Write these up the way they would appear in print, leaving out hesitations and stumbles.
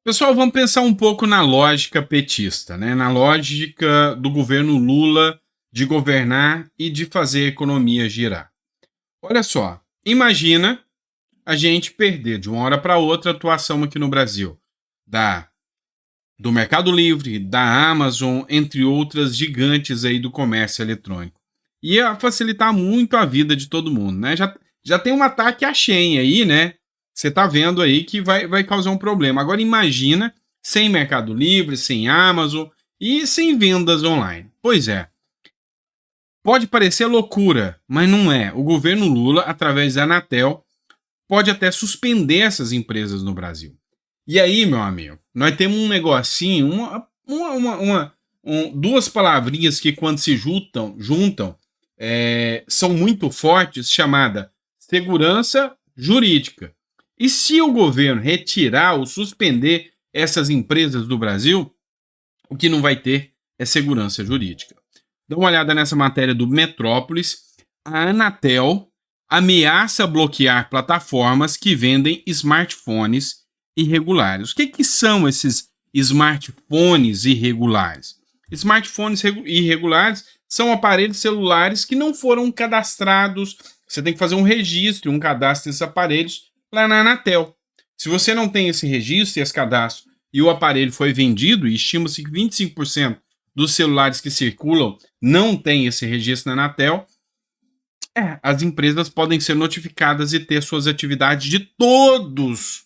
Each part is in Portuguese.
Pessoal, vamos pensar um pouco na lógica petista, né? Na lógica do governo Lula de governar e de fazer a economia girar. Olha só, imagina a gente perder de uma hora para outra a atuação aqui no Brasil da do Mercado Livre, da Amazon, entre outras gigantes aí do comércio eletrônico. Ia facilitar muito a vida de todo mundo, né? Já tem um ataque à Shein aí, né? Você tá vendo aí que vai causar um problema. Agora imagina sem Mercado Livre, sem Amazon e sem vendas online. Pois é, pode parecer loucura, mas não é. O governo Lula, através da Anatel, pode até suspender essas empresas no Brasil. E aí, meu amigo, nós temos um negocinho, duas palavrinhas que quando se juntam são muito fortes, chamada segurança jurídica. E se o governo retirar ou suspender essas empresas do Brasil, o que não vai ter é segurança jurídica. Dá uma olhada nessa matéria do Metrópolis. A Anatel ameaça bloquear plataformas que vendem smartphones irregulares. O que são esses smartphones irregulares? Smartphones irregulares são aparelhos celulares que não foram cadastrados. Você tem que fazer um registro, um cadastro desses aparelhos lá na Anatel. Se você não tem esse registro e esse cadastro e o aparelho foi vendido, e estima-se que 25% dos celulares que circulam não tem esse registro na Anatel, as empresas podem ser notificadas e ter suas atividades de todos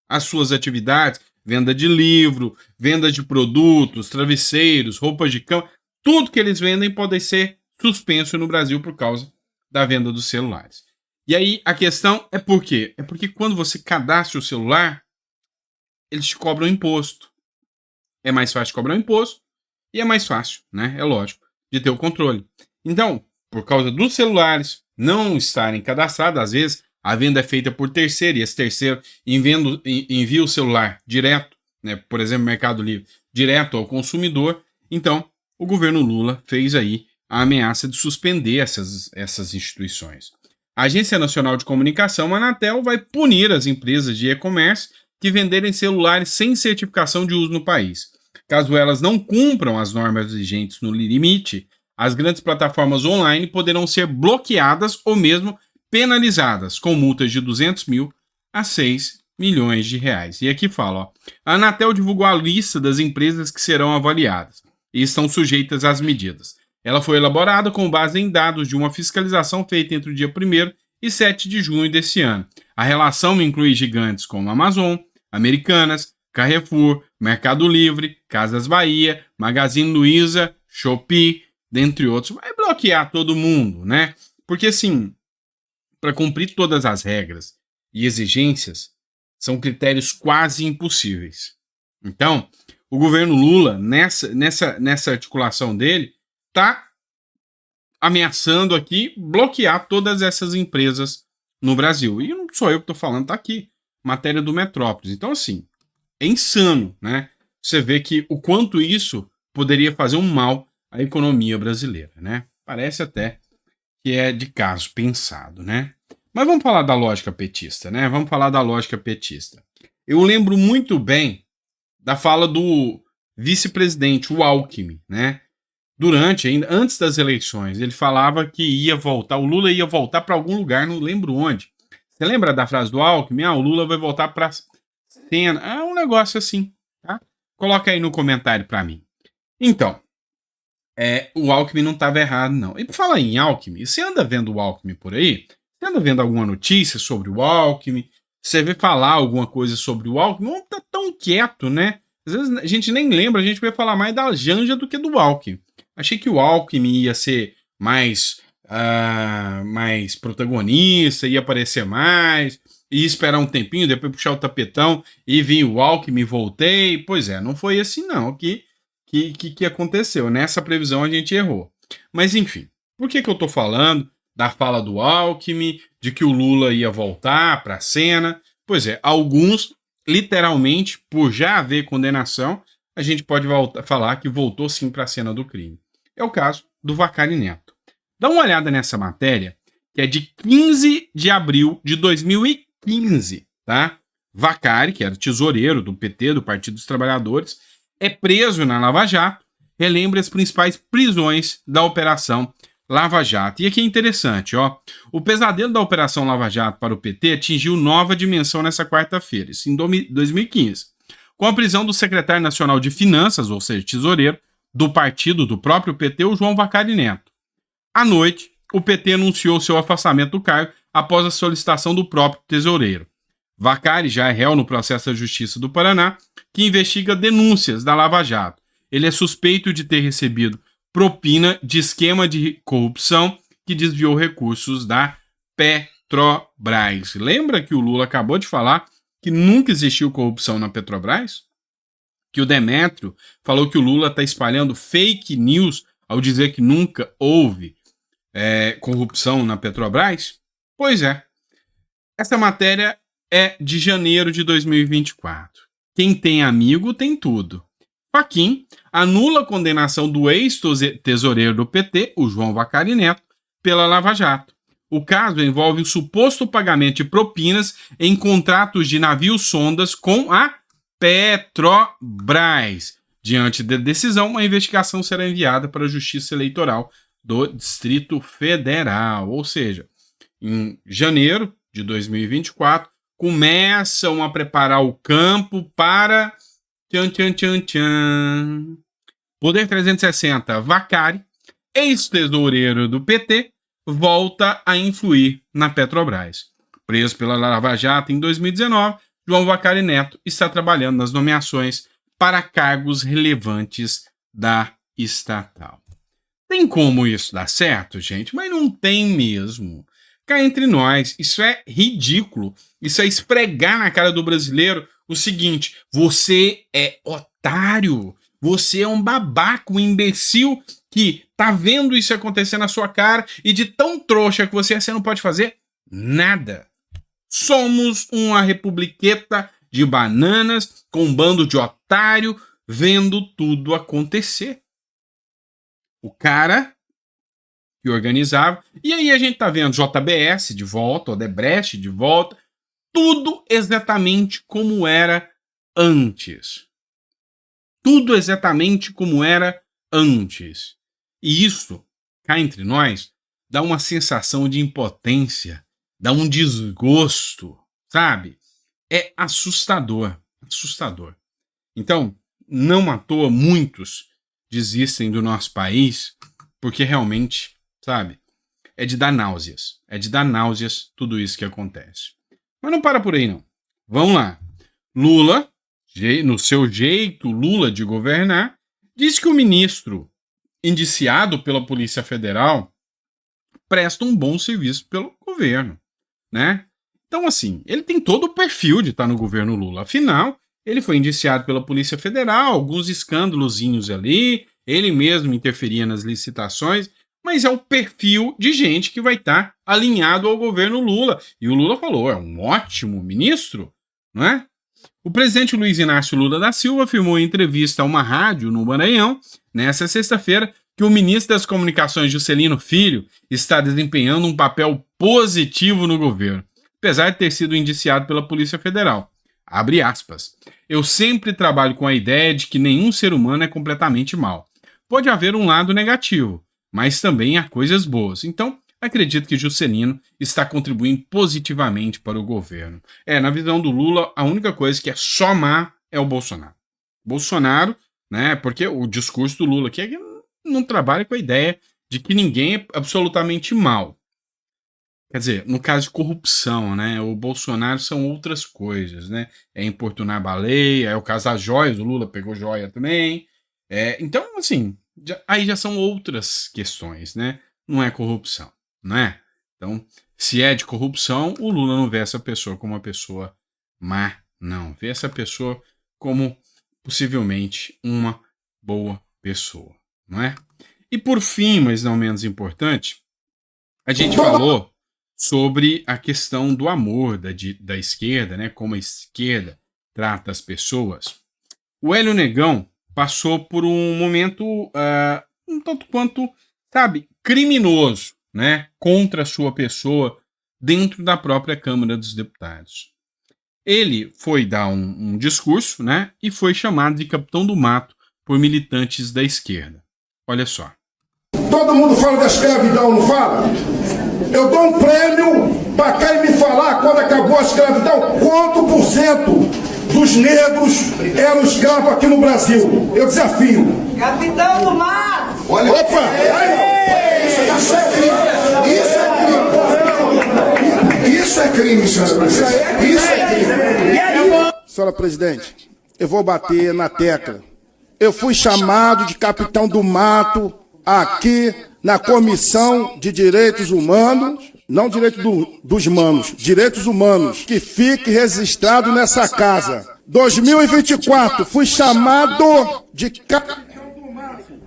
as suas atividades, venda de livro, venda de produtos, travesseiros, roupas de cama, tudo que eles vendem pode ser suspenso no Brasil por causa da venda dos celulares. E aí a questão é por quê? É porque quando você cadastra o celular, eles te cobram imposto. É mais fácil cobrar um imposto e é mais fácil, né? É lógico, de ter o controle. Então, por causa dos celulares não estarem cadastrados, às vezes a venda é feita por terceiro e esse terceiro envia o celular direto, né? Por exemplo, Mercado Livre, direto ao consumidor. Então, o governo Lula fez aí a ameaça de suspender essas instituições. A Agência Nacional de Comunicação, a Anatel, vai punir as empresas de e-commerce que venderem celulares sem certificação de uso no país. Caso elas não cumpram as normas vigentes no limite, as grandes plataformas online poderão ser bloqueadas ou mesmo penalizadas, com multas de 200 mil a 6 milhões de reais. E aqui fala, ó, a Anatel divulgou a lista das empresas que serão avaliadas e estão sujeitas às medidas. Ela foi elaborada com base em dados de uma fiscalização feita entre o dia 1º e 7 de junho desse ano. A relação inclui gigantes como Amazon, Americanas, Carrefour, Mercado Livre, Casas Bahia, Magazine Luiza, Shopee, dentre outros. Vai bloquear todo mundo, né? Porque assim, para cumprir todas as regras e exigências, são critérios quase impossíveis. Então, o governo Lula, nessa articulação dele, está ameaçando aqui bloquear todas essas empresas no Brasil. E não sou eu que estou falando, está aqui, matéria do Metrópolis. Então, assim, é insano, né? Você vê que o quanto isso poderia fazer um mal à economia brasileira, né? Parece até que é de caso pensado, né? Mas vamos falar da lógica petista, né? Vamos falar da lógica petista. Eu lembro muito bem da fala do vice-presidente, o Alckmin, né? Antes das eleições, ele falava que ia voltar, o Lula ia voltar para algum lugar, não lembro onde. Você lembra da frase do Alckmin? O Lula vai voltar para cena. É um negócio assim, tá? Coloca aí no comentário para mim. Então, o Alckmin não estava errado, não. E por falar em Alckmin, você anda vendo o Alckmin por aí? Você anda vendo alguma notícia sobre o Alckmin? Você vê falar alguma coisa sobre o Alckmin? Não tá tão quieto, né? Às vezes a gente nem lembra, a gente vai falar mais da Janja do que do Alckmin. Achei que o Alckmin ia ser mais protagonista, ia aparecer mais, ia esperar um tempinho, depois puxar o tapetão e vir o Alckmin, voltei. Pois é, não foi assim não que aconteceu. Nessa previsão a gente errou. Mas enfim, por que eu tô falando da fala do Alckmin, de que o Lula ia voltar para a cena? Pois é, alguns, literalmente, por já haver condenação, a gente pode falar que voltou sim para a cena do crime. É o caso do Vacari Neto. Dá uma olhada nessa matéria, que é de 15 de abril de 2015, tá? Vacari, que era tesoureiro do PT, do Partido dos Trabalhadores, é preso na Lava Jato, relembra as principais prisões da Operação Lava Jato. E aqui é interessante, ó, o pesadelo da Operação Lava Jato para o PT atingiu nova dimensão nessa quarta-feira, isso em 2015, com a prisão do secretário nacional de Finanças, ou seja, tesoureiro, do partido do próprio PT, o João Vacari Neto. À noite, o PT anunciou seu afastamento do cargo após a solicitação do próprio tesoureiro. Vacari já é réu no processo da Justiça do Paraná, que investiga denúncias da Lava Jato. Ele é suspeito de ter recebido propina de esquema de corrupção que desviou recursos da Petrobras. Lembra que o Lula acabou de falar que nunca existiu corrupção na Petrobras? Que o Demétrio falou que o Lula está espalhando fake news ao dizer que nunca houve corrupção na Petrobras? Pois é. Essa matéria é de janeiro de 2024. Quem tem amigo tem tudo. Fachin anula a condenação do ex-tesoureiro do PT, o João Vacari Neto, pela Lava Jato. O caso envolve o suposto pagamento de propinas em contratos de navios-sondas com a Petrobras. Diante da decisão, uma investigação será enviada para a Justiça Eleitoral do Distrito Federal. Ou seja, em janeiro de 2024, começam a preparar o campo para... Poder 360, Vacari, ex-tesoureiro do PT, volta a influir na Petrobras. Preso pela Lava Jato em 2019, João Vacari Neto está trabalhando nas nomeações para cargos relevantes da estatal. Tem como isso dar certo, gente? Mas não tem mesmo. Cá entre nós, isso é ridículo. Isso é esfregar na cara do brasileiro o seguinte: você é otário, você é um babaca, um imbecil que tá vendo isso acontecer na sua cara e de tão trouxa que você não pode fazer nada. Somos uma republiqueta de bananas com um bando de otário vendo tudo acontecer. O cara que organizava, e aí a gente tá vendo JBS de volta, Odebrecht de volta, tudo exatamente como era antes. Tudo exatamente como era antes. E isso, cá entre nós, dá uma sensação de impotência, dá um desgosto, sabe? É assustador, assustador. Então, não à toa muitos desistem do nosso país, porque realmente, sabe, é de dar náuseas tudo isso que acontece. Mas não para por aí, não. Vamos lá. Lula, no seu jeito Lula de governar, diz que o ministro indiciado pela Polícia Federal presta um bom serviço pelo governo, né? Então, assim, ele tem todo o perfil de estar no governo Lula. Afinal, ele foi indiciado pela Polícia Federal, alguns escândalozinhos ali, ele mesmo interferia nas licitações, mas é o perfil de gente que vai estar alinhado ao governo Lula. E o Lula falou, é um ótimo ministro, não é? O presidente Luiz Inácio Lula da Silva afirmou em entrevista a uma rádio no Maranhão, nesta sexta-feira, que o ministro das Comunicações, Juscelino Filho, está desempenhando um papel positivo no governo, apesar de ter sido indiciado pela Polícia Federal. Abre aspas. Eu sempre trabalho com a ideia de que nenhum ser humano é completamente mau. Pode haver um lado negativo, mas também há coisas boas. Então, acredito que Juscelino está contribuindo positivamente para o governo. Na visão do Lula, a única coisa que é só má é o Bolsonaro. Bolsonaro, né, porque o discurso do Lula aqui é que não trabalha com a ideia de que ninguém é absolutamente mau. Quer dizer, no caso de corrupção, né, o Bolsonaro são outras coisas, né, é importunar baleia, é o caso das joias, o Lula pegou joia também. Então, assim, aí já são outras questões, né, não é corrupção, não é? Então, se é de corrupção, o Lula não vê essa pessoa como uma pessoa má, não. Vê essa pessoa como, possivelmente, uma boa pessoa, não é? E por fim, mas não menos importante, a gente falou sobre a questão do amor da esquerda, né? Como a esquerda trata as pessoas. O Hélio Negão passou por um momento um tanto quanto, sabe, criminoso, né? Contra a sua pessoa dentro da própria Câmara dos Deputados. Ele foi dar um discurso, né? E foi chamado de Capitão do Mato por militantes da esquerda. Olha só. Todo mundo fala da escravidão, não fala? Eu dou um prêmio para quem me falar, quando acabou a escravidão, quanto por cento dos negros eram escravos aqui no Brasil? Eu desafio. Capitão do Mar! Olha, opa! Isso é crime! Isso é crime, senhora presidente! Isso é crime! Senhora presidente, eu vou bater na tecla. Eu fui chamado de Capitão do Mato aqui na Comissão de Direitos Humanos, não direitos dos manos, direitos humanos, que fique registrado nessa casa. 2024, fui chamado de Capitão do Mato.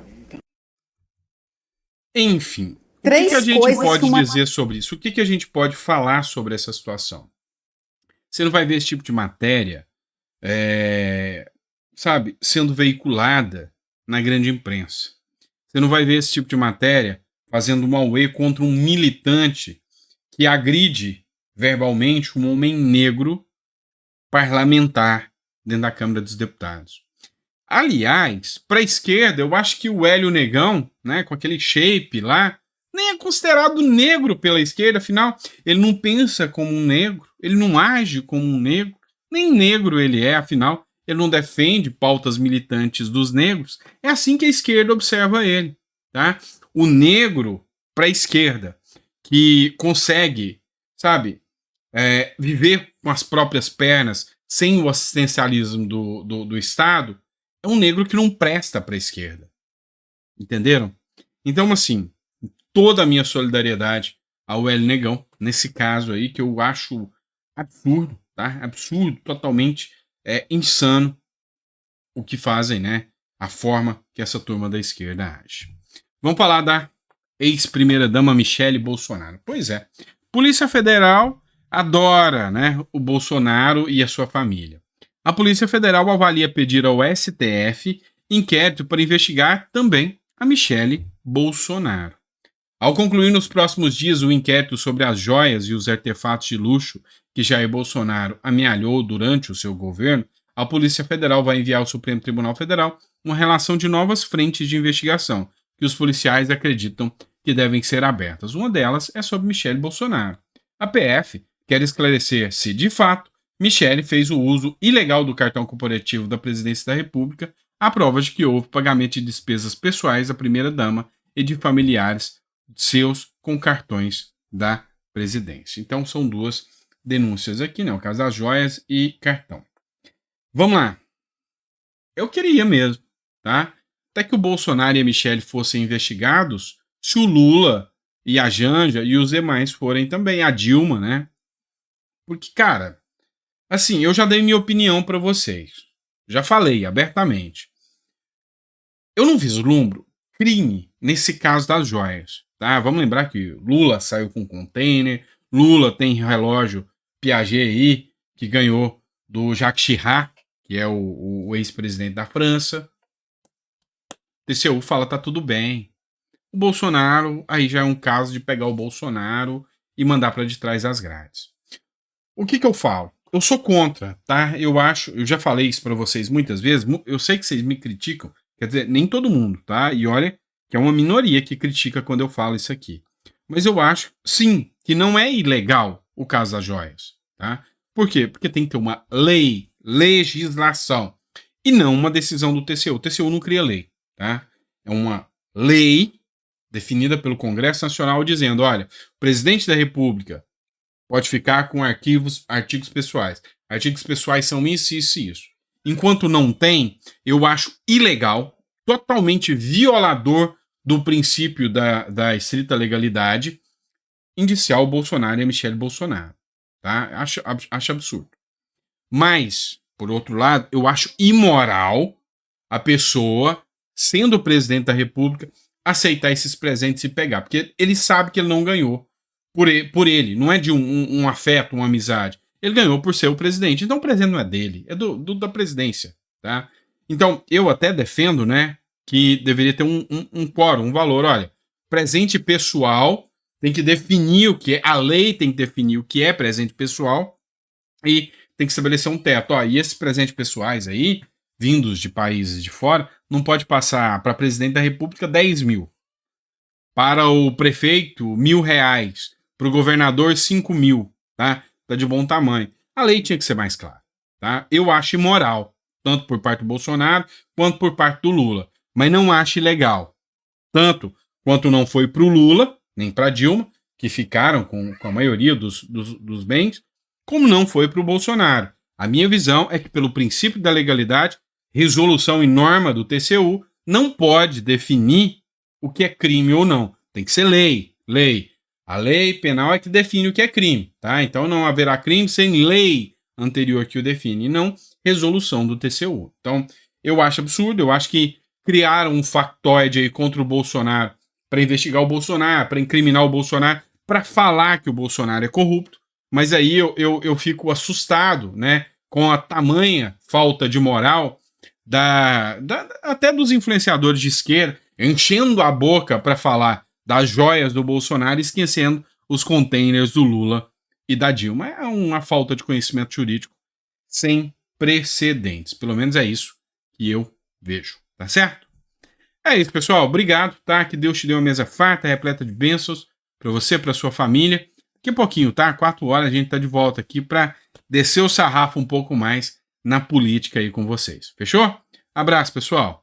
Enfim, o que a gente pode dizer sobre isso? O que a gente pode falar sobre essa situação? Você não vai ver esse tipo de matéria, sabe, sendo veiculada na grande imprensa. Você não vai ver esse tipo de matéria fazendo um auê contra um militante que agride verbalmente um homem negro parlamentar dentro da Câmara dos Deputados. Aliás, para a esquerda, eu acho que o Hélio Negão, né, com aquele shape lá, nem é considerado negro pela esquerda, afinal, ele não pensa como um negro, ele não age como um negro, nem negro ele é, afinal, ele não defende pautas militantes dos negros. É assim que a esquerda observa ele, tá? O negro, para a esquerda, que consegue, sabe, viver com as próprias pernas, sem o assistencialismo do Estado, é um negro que não presta para a esquerda. Entenderam? Então, assim, toda a minha solidariedade ao Hélio Negão, nesse caso aí, que eu acho absurdo, tá? Absurdo, totalmente insano o que fazem, né? A forma que essa turma da esquerda age. Vamos falar da ex-primeira-dama Michele Bolsonaro. Pois é, Polícia Federal adora, né, o Bolsonaro e a sua família. A Polícia Federal avalia pedir ao STF inquérito para investigar também a Michele Bolsonaro. Ao concluir nos próximos dias o inquérito sobre as joias e os artefatos de luxo que Jair Bolsonaro amealhou durante o seu governo, a Polícia Federal vai enviar ao Supremo Tribunal Federal uma relação de novas frentes de investigação que os policiais acreditam que devem ser abertas. Uma delas é sobre Michele Bolsonaro. A PF quer esclarecer se, de fato, Michele fez o uso ilegal do cartão corporativo da Presidência da República, à prova de que houve pagamento de despesas pessoais da primeira-dama e de familiares seus com cartões da presidência. Então são duas denúncias aqui, né? O caso das joias e cartão. Vamos lá. Eu queria mesmo, tá? Até que o Bolsonaro e a Michele fossem investigados, se o Lula e a Janja e os demais forem também, a Dilma, né? Porque, cara, assim, eu já dei minha opinião para vocês. Já falei abertamente. Eu não vislumbro crime nesse caso das joias, tá? Vamos lembrar que Lula saiu com container, Lula tem relógio Piaget aí, que ganhou do Jacques Chirac, que é o ex-presidente da França. TCU fala, tá tudo bem. O Bolsonaro, aí já é um caso de pegar o Bolsonaro e mandar para de trás das grades. O que eu falo? Eu sou contra, tá? Eu já falei isso para vocês muitas vezes, eu sei que vocês me criticam, quer dizer, nem todo mundo, tá? E olha que é uma minoria que critica quando eu falo isso aqui. Mas eu acho, sim, que não é ilegal o caso das joias, tá? Por quê? Porque tem que ter uma lei, legislação, e não uma decisão do TCU. O TCU não cria lei, tá? É uma lei definida pelo Congresso Nacional dizendo, olha, o presidente da República pode ficar com artigos pessoais. Artigos pessoais são isso, isso e isso. Enquanto não tem, eu acho ilegal, totalmente violador do princípio da estrita legalidade, indiciar o Bolsonaro e a Michele Bolsonaro. Tá? Acho absurdo. Mas, por outro lado, eu acho imoral a pessoa, sendo o presidente da República, aceitar esses presentes e pegar. Porque ele sabe que ele não ganhou por ele. Não é de um afeto, uma amizade. Ele ganhou por ser o presidente. Então o presente não é dele, é da presidência. Tá? Então, eu até defendo, né, que deveria ter um quórum, um valor. Olha, presente pessoal tem que definir o que é. A lei tem que definir o que é presente pessoal. E tem que estabelecer um teto. Ó, e esses presentes pessoais aí, vindos de países de fora, não pode passar para presidente da República 10 mil. Para o prefeito, R$1.000. Para o governador, 5 mil. Tá? Tá de bom tamanho. A lei tinha que ser mais clara. Tá? Eu acho imoral, tanto por parte do Bolsonaro quanto por parte do Lula. Mas não acho ilegal. Tanto quanto não foi para o Lula, nem para Dilma, que ficaram com a maioria dos bens, como não foi para o Bolsonaro. A minha visão é que, pelo princípio da legalidade, resolução e norma do TCU não pode definir o que é crime ou não. Tem que ser lei. A lei penal é que define o que é crime, tá? Então não haverá crime sem lei anterior que o define, e não resolução do TCU. Então, eu acho absurdo, eu acho que criaram um factoide aí contra o Bolsonaro para investigar o Bolsonaro, para incriminar o Bolsonaro, para falar que o Bolsonaro é corrupto, mas aí eu fico assustado, né, com a tamanha falta de moral até dos influenciadores de esquerda, enchendo a boca para falar das joias do Bolsonaro e esquecendo os containers do Lula e da Dilma. É uma falta de conhecimento jurídico sem precedentes. Pelo menos é isso que eu vejo. Tá certo? É isso, pessoal. Obrigado, tá? Que Deus te dê uma mesa farta, repleta de bênçãos para você, para sua família. Daqui a pouquinho, tá? 4 horas a gente tá de volta aqui para descer o sarrafo um pouco mais na política aí com vocês. Fechou? Abraço, pessoal.